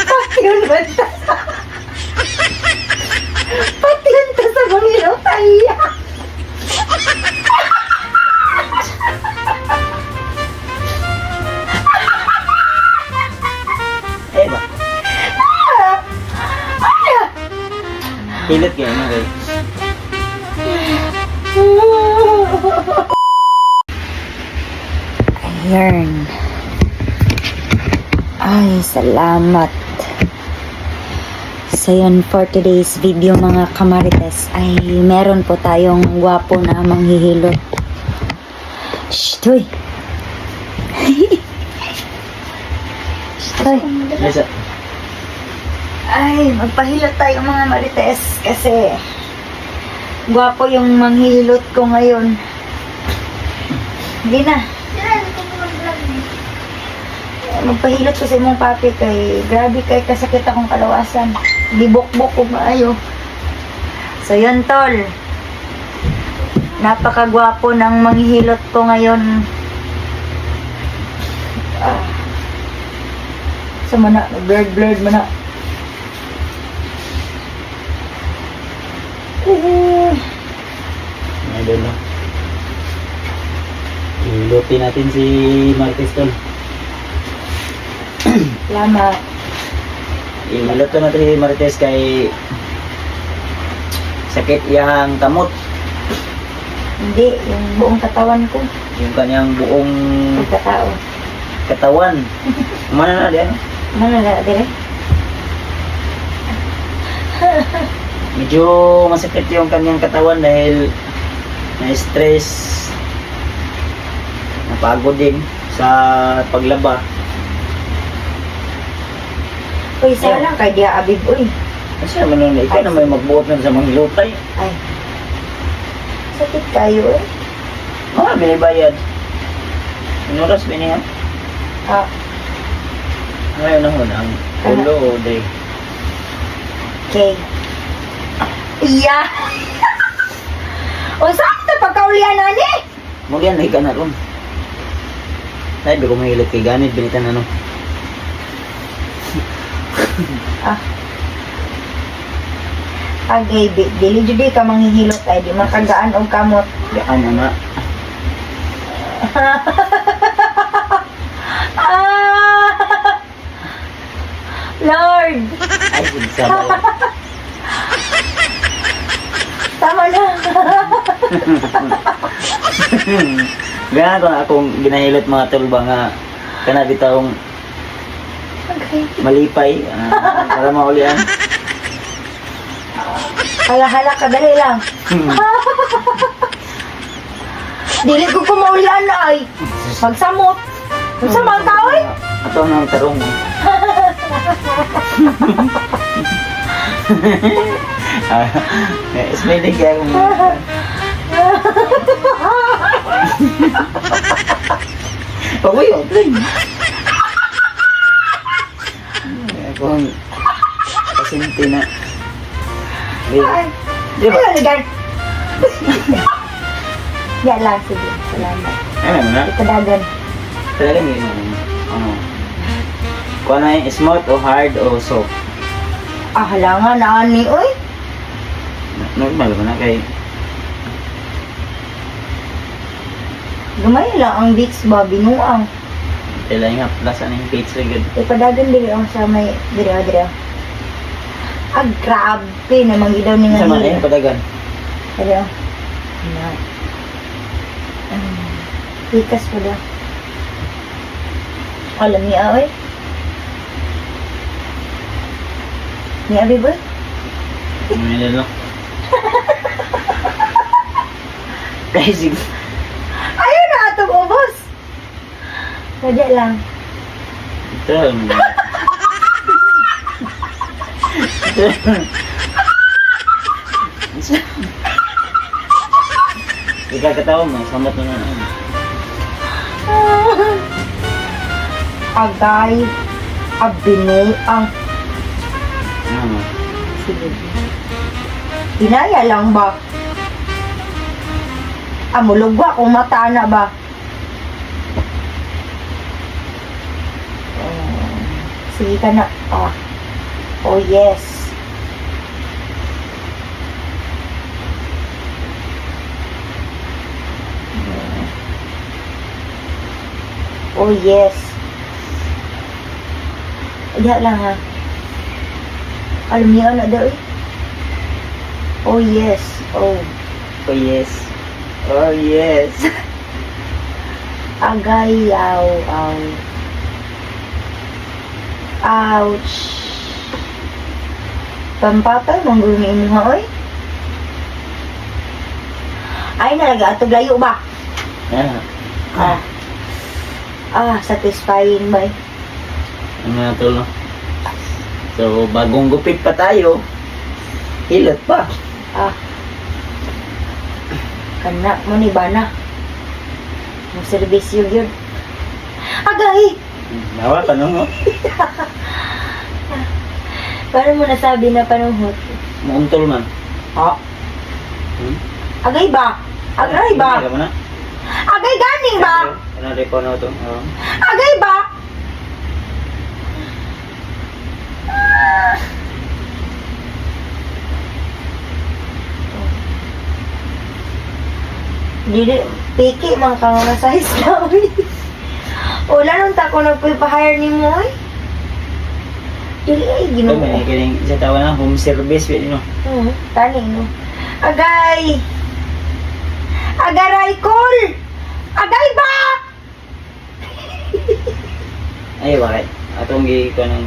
Patyon ba ta? Patyon ta sa bangilo tayo. Eh ba? Pilit kayo na kayo. Ayan. Ay, salamat. So yun, for today's video mga kamarites, ay meron po tayong gwapo na manghihilot. Shh, toy. Shh, toy. Yes, sir. Ay, magpahilot tayo mga marites kasi gwapo yung manghihilot ko ngayon. Hindi na. Magpahilot ko sa imong papi kay grabe kay kasakit akong kalawasan. Libok-bok ko maayo. So yun tol. Napakagwapo ng manghihilot ko ngayon. Sa mana, blurred mana. Ngayon na. Ilutin natin si Martes tol. Salamat. Ilutin natin si Martes kay sakit iyang kamot. Hindi, yung buong katawan ko. Yung kanyang buong Pagkatao. katawan. Mana na diyan? Ano na, dire? Medyo masakit yung kanyang katawan dahil na-stress, napagod din sa paglaba. Uy, sana kay Dia Abib, uy. Kasi naman nun, ikaw na may magbuot nun sa mga lutay. Ay. Sakit kayo, eh. Mga binibayad. Inuras binihan. Ah, Ngayon na hun, ang ulo o day. okay. Iya! O, saan ito pagkaulian na ni? Mugyan, nahiga na ron. Sabi ko mahilig kay ganit, binitan na no. Ah. Agay, dili judi ka manghihilot ay di makagaan og kamot. Gaan na na. Ah! Lord! Ay, sabaw. Tama na. Ganyan ko na akong ginahilot mga tulba nga kana bitawng Okay. malipay para maulian. Hala, kadali lang. Dili ko kumaulian na ay. Magsamot. Magsamot ka, oy. Ato nang tarong. Smiling kayo. Pagoy, oh, drink. Kung pasinti na. Ay, Di ba? ano, Gar? Yan lang, sige. Salamat. Ano na? Ikadagan. Talaga yun. Ano? Kung ano yung smooth o hard o soft. Ah, halangan na ani, oy. Normal ba na kay Gamay lang ang beats ba, binuang. kailangan nga plus ano yung page rin good. Ipadagan dili ang sa may dira. Ah, grabe namang idaw ni Sa nga man yung padagan. Dira. Na. Tikas pa daw. Alam niya, oy. Ni abi boy? Ano yun lang. Crazy. Ayun na atong ubos. Sadya lang. Ito. Ikakatawa mo, samot na na. Agay. Abinay ang. Ano? Sige. Inaya lang ba? Amulugwa kung mata na ba? Sige ka na. Ah. Oh, yes. Oh, yes. Diyan lang ha. Alam niyo na daw eh. Oh, yes. Oh. Oh yes. Oh yes. Agay, aw, aw. Ouch. Pampapay, manggulungi mo ha, oy. Ay, nalaga, atog layo ba? Ah. Satisfying ba eh? Ano na to, no? So, bagong gupit pa tayo. Hilot pa. Kana mo ni bana. Ang serbisyo yun. Agay! Nawa ka no? Paano mo nasabi na panuhot? Muuntol man. Agay ba? Agay ba? Ano na? Agay ganing ba? Ano rin po na ito? Agay ba? Dili, piki man ka nga sa Islam. Wala nung tako nagpipahire ni mo eh. Dili ay Ito ginoo. may kining sa tawa na home service. No? Tani no. Agay! Agaray kol! Agay ba? Ay, bakit? Atong gi ko ng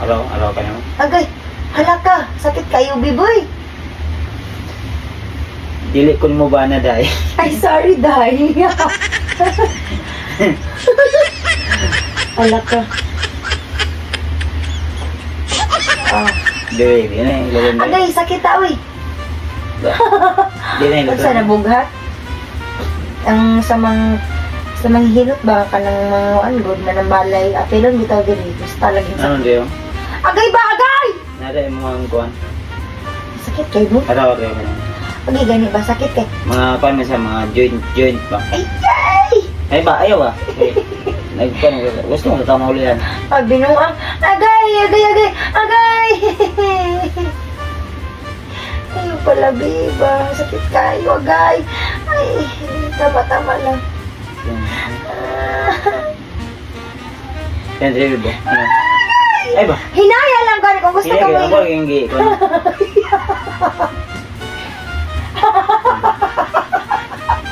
araw ka naman. Agay! Halaka! Sakit kayo, biboy! Dili ko mo ba na dahil? Ay, sorry, dahil. Halaka. Dili, yun na yung gawin mo. Agay, sakit aoy. Dili na yung Pag sa nabughat, ang samang hilot ba ka ng mga good na nambalay, apelon bitaw diri, basta laging Ano sakit. diyo? Agay ba, agay! Nada yung mga kuwan. Sakit kayo mo? Araw ka naman. Agay, gani ba, sakit kay? Mga kuwan sa mga joint ba? Ay, ay! Ay ba, ayaw ba? Nagkuwan, gusto mo tama ulit yan. Pag binuang, agay, agay, agay, agay! Ayun pala, biba, sakit kayo, agay. Ay, tama-tama lang. Yan, David ba? Ano? Ay ba? Hinaya lang gani kung gusto Sige, ka mo ako yung gi.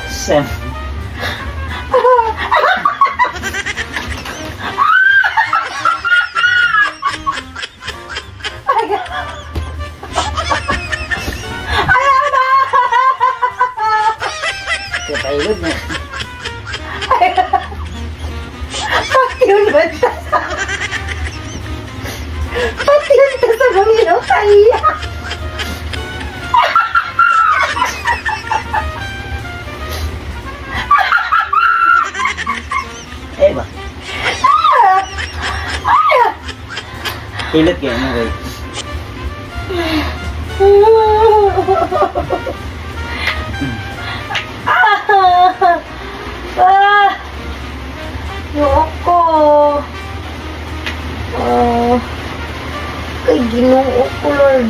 Sam. Ayaw na! Katailod na. Pati yun ba? Pati yun ka sa bumilaw kaya. Eh ba? Hilot kayo, ano wait. Yung ko. Kay Ginoo ko, Lord.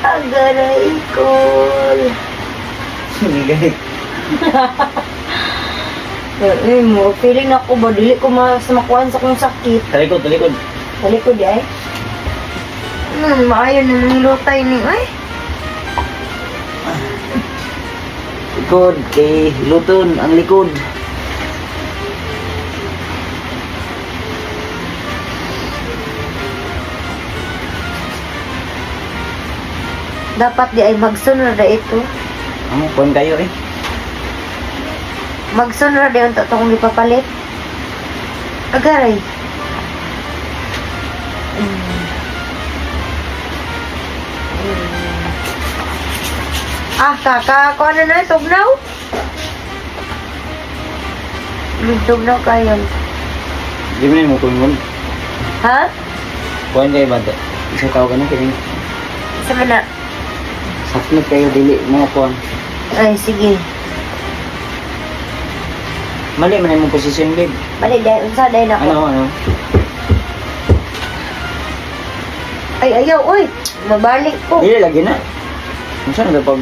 Agaray ko. Hindi galit. Mo, feeling ako ba, dili ko makuhaan sa kong sakit. Talikod, talikod. Dali ko di ay. Maayon na ng lutay ni ay. Likod, kay luton, ang likod. Dapat di ay magsunod na ito. Ang kuwan kayo eh. Magsunod na ito kung ipapalit. Agaray. Kaka, ano na, tugnaw? Tugnaw kayo. Di mo na mo kuwan. Ha? Kuwan kayo ba? Isa tao ka na kining. Sama na. Saknot kayo, dili mga kuwan. Ay, sige. Mali man yung posisyon, babe. Bali, dahil, unsa dahil ako. Ano? Ay, ayaw, uy. Mabalik ko. Dili lagi na. Saan na pag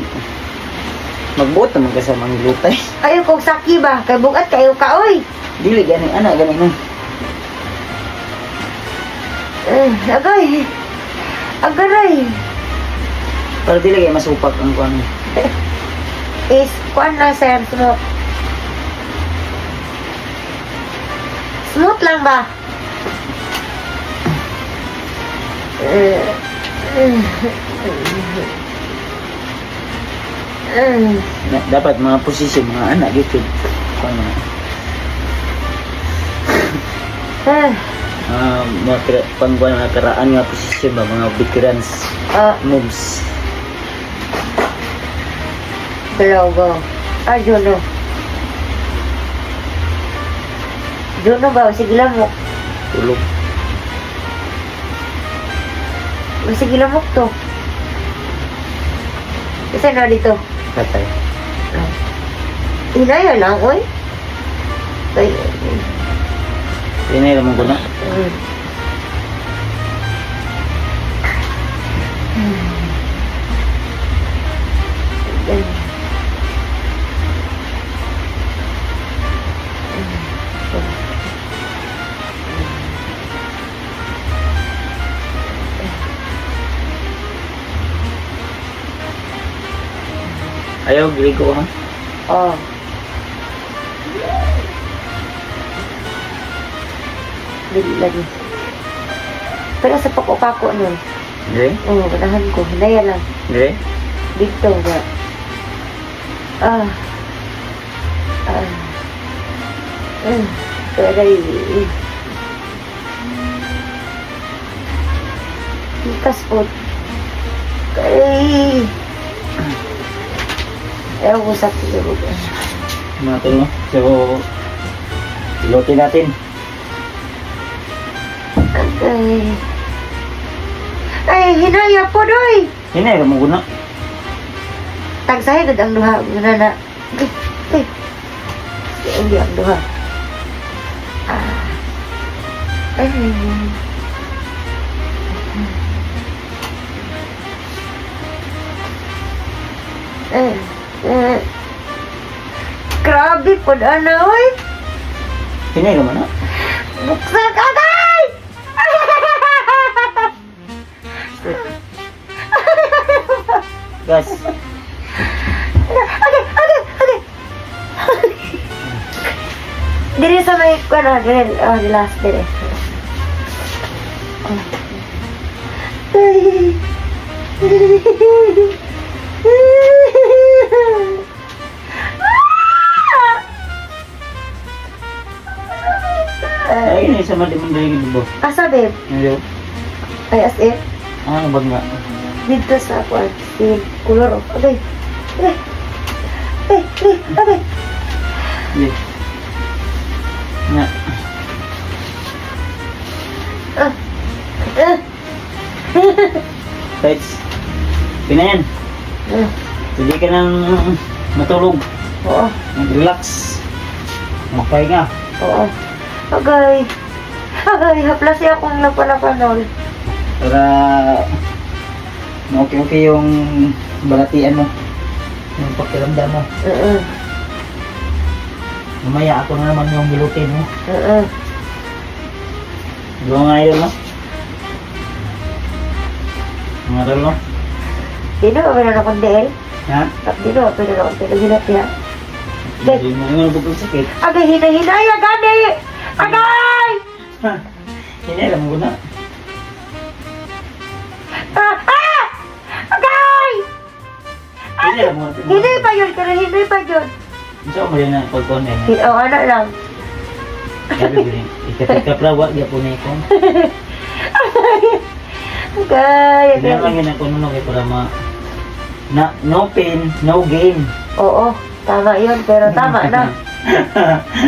magbuot naman ka sa mga glutay. Ayaw kong saki ba? Kay bugat kayo ka, uy. Dili gani ana gani na. Agay. Agaray. Para dili kay masupak ang kuan. Is, kuan na, sir. Smooth. Smooth lang ba? Dapat mga posisyon mga anak gitu. Ano? Mga pangkuan nga karaan nga posisyon ba mga veterans moves. Logo. Juno. Juno ba? Sige lamok. Tulog. Sige lamok to. Isa na dito. Patay. Hinaya lang, oy. Ay, Ini naman ko na. Ayaw, gili ko ha. Oh. Dili lagi. Pero sa pako-pako nun. Hindi? Oo, panahan ko. Hinaya lang. Hindi? Dito ba? Pero ikas po. Ay. Ewan ko sa tulog. Mga tol, no? So, pilotin natin. Ay, hinaya po doy. Ini naman ko na. Tagsahe gud ang duha guna na. Ay. Hindi ang duha. Ay. Grabe po na, oy. Ini naman na. Buksan agay! Gas. Okay. Diri sa may kuno, diri, the last diri. Ay, ini sama di mendali gitu, Bo. Asa, babe? Ayo. Ay, as if, Ah, bag nga. dito sa kuwan, si kulor, okay. Okay. Iya. Nga. Guys. Pinayan. Hindi ka nang matulog. Oo, Mag-relax. Magpahinga. oo. Agay, hapla siya akong napanapanol. Para okay yung balatian mo. Yung pakiramdam mo. Mamaya ako na naman yung bilutin mo. Diba nga yun, no? Mga tol, no? Dino, meron akong DL. Ha? Dino, meron akong tinaginat niya. Hindi mo yung bukong sakit. Agay, hinay-hinaya, gani! Agay! Ha? Hindi, alam mo na. Agay! Hindi, alam mo na. Hinay pa yun, kaya hinay pa yun. Saan mo yun na pagkuhan na yun? Oo, ano lang. Sabi ko rin, ikapit-kaplawa, di po na ikon. Agay, Hindi naman yun ako nunok eh, para no pain, no gain. Oo, tama yun, pero tama na.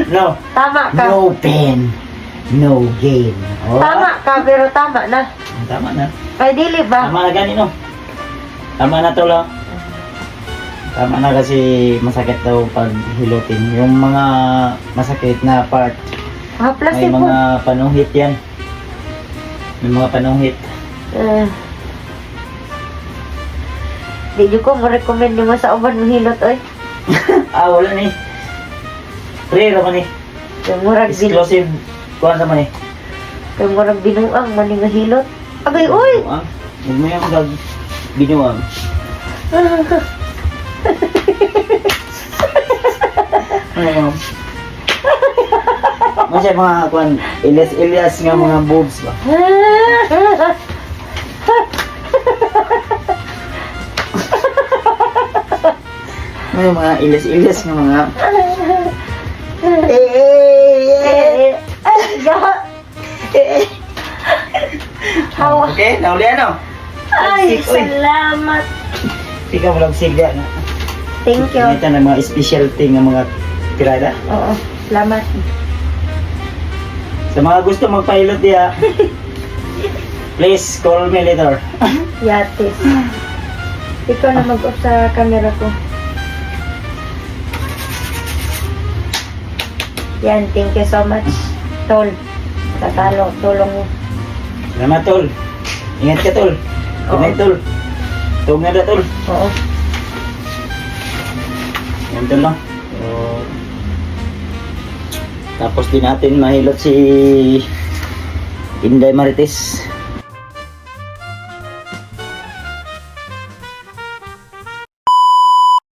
No. Tama ka. No pain, no gain. Oh. Tama ka, pero tama na. Tama na. Ay, dili ba? Tama na gani, no? Tama na to lang. Tama na kasi masakit daw pag hilutin. Yung mga masakit na part, Haplas may po. mga panuhit yan. May mga panuhit. Di nyo ko ma-recommend nyo sa uban ng hilot, oy. Wala ni. Rare naman ni. Kaya murag Exclusive. Kuha naman ni. Kaya murag binuang mani nga hilot. Agay, uy! Huwag mo yung dag binuang. Ano? Masya mga kuan ilyas nga mga boobs ba? Ano mga ilyas nga mga Hawa. Okay, nauli ano? Ay, Uy. salamat. Ikaw mo lang sigla na. Thank you. Ito na mga specialty nga mga tirada. Oo, salamat. Sa mga gusto magpahilot diya, please call me later. Yatis. Ikaw na mag-off sa camera ko. Yan, thank you so much. Tol, tulong mo. Salamat tol. Ingat ka tol. Good night tol. Tuwag na da tol. Oo. Yan tol no. So, tapos din natin mahilot si Inday Marites.